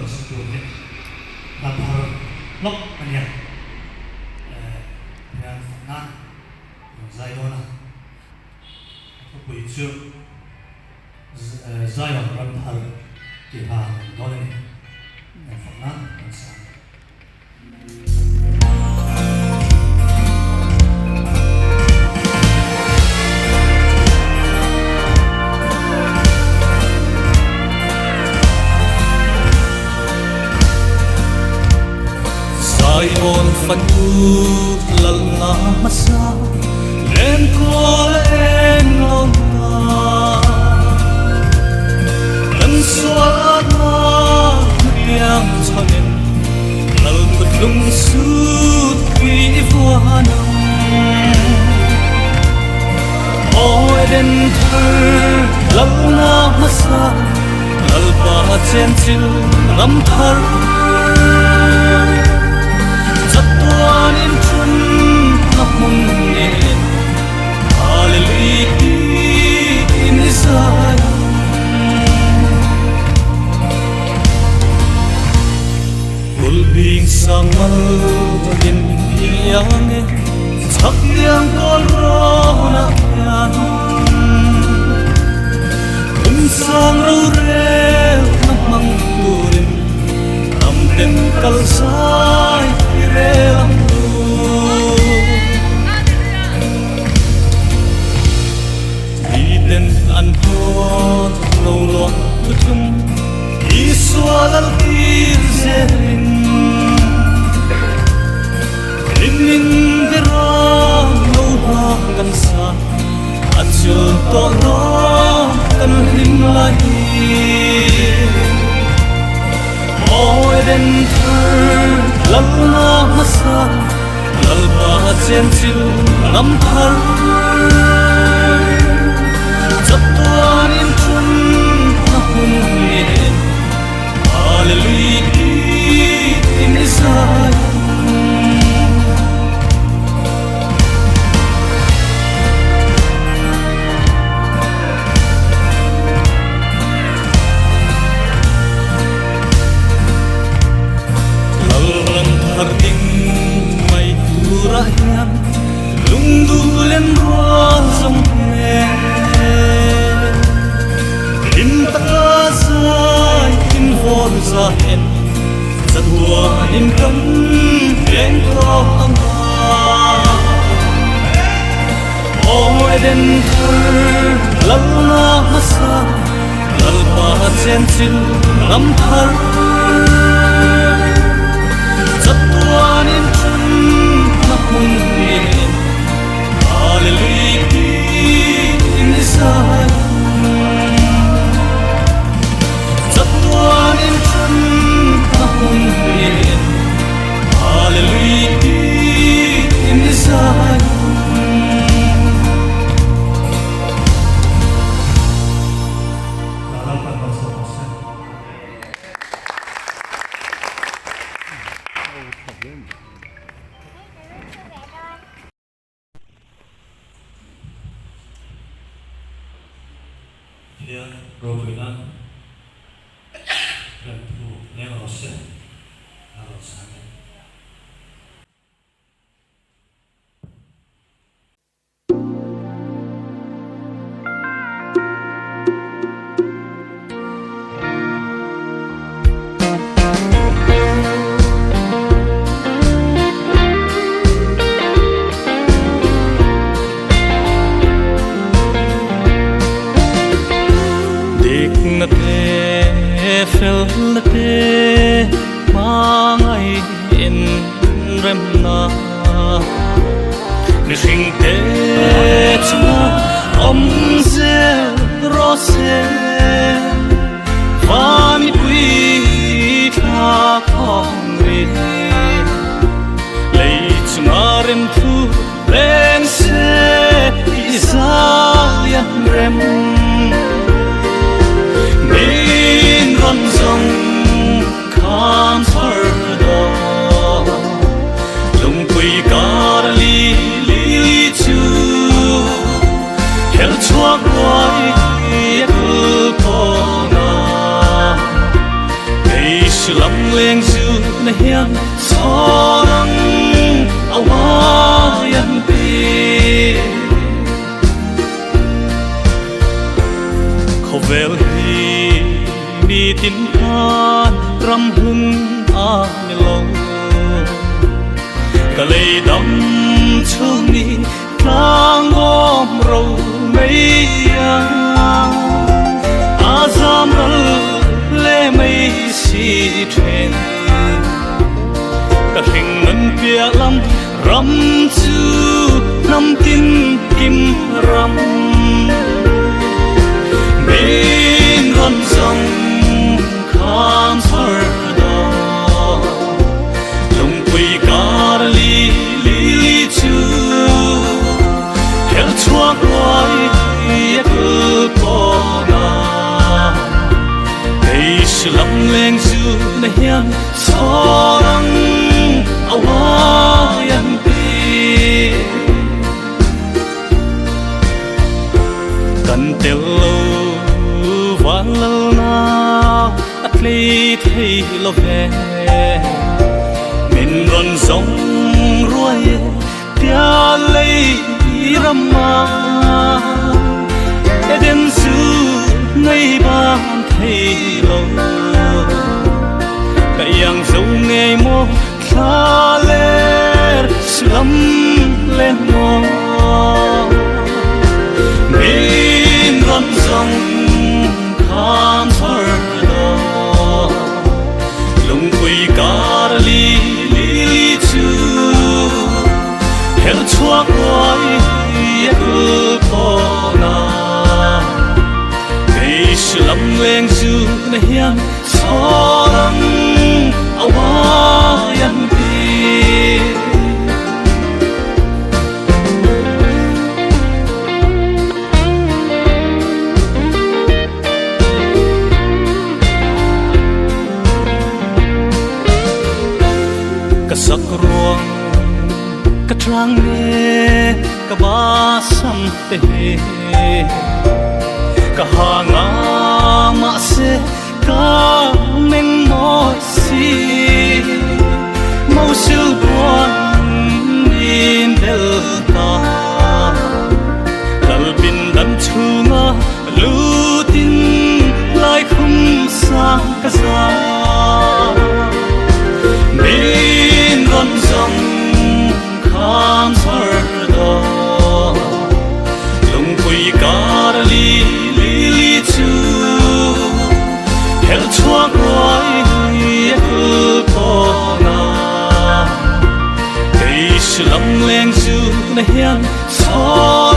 sự kiện làm thờ lốc anh em thì anh phật nan dài đó là có buổi trưa dài ở làm thờ kỳ hà đó này phật nan anh sáng ai ôn phật tu lần là mắt xa em có em lòng ta lần xóa na yang cho nên lần một lung suốt quý hoa nồng ôi đến thơ lần na mắt xa lần ba trên chiều ngắm thơ in chun namun nen hallelujah in Israel ul bing sang mal in yang chắc yang con rona yan sang ru re namang turin am tem kal sai re an hot lâu loạn tung Isua al kirzerin Ringin dera lâu hoa kan sa Achul to no kan ring lai Oi den thar lal na masa lal ba chen chil nam thar Tuhan in chun namun nen hallelujah in Israel lalrang harding may turahan lungdulen rozong za hen za tua in kam len ko anga oi den thar lal na masa lal pa chen chil nam thar za tua in chun na hun nen hallelujah in Israel hallelujah in Israel Here, Rovinan, and to never say, never say. Fel te mangai in rem na ni sing te chua om se rose va mi pui tha khong ri lei chunga rem thu rem se Isaiah rem con sông khám phở đỏ lùng quỳ cả li li chu hel chuak quay cứ có sự lắm lên dù na hiền so lăng awa yan pi khâu vel hi mi tin an ram hung a ni lo ka lei dam chung ni tlang om ro mei ya azam ral le mei si thuyền ka thing ngân bia lam ram chu nam tin kim ram bên con sông khám sờ đò lùng quỳ cá li li chu heo chua quay cứ po na đây sự lắm lên du na hiền so lăng awa yan pi cần tel van lâu nào at lấy thấy lo về mình còn sống ruồi tia lấy rama đến xứ ngày ban thấy lo cái yang dấu ngày mô xa lên lắm lên mô mình còn sống khám sờ đò lùng quỳ cá li li chu heo chua quay cứ po na cây sự lắm lên du na hiền so lăng awa yan pi sắc ruộng cả trang nghe cả ba sam tê cả hàng ngã mà se cả mình nói si màu siêu buồn in del ta dal bin dan chunga lu tin lại không sang cả sa con sông khám sờ đò lùng quỳ cá li li chu heo chua quay cứ po na cây sự lắm lên du na hiền so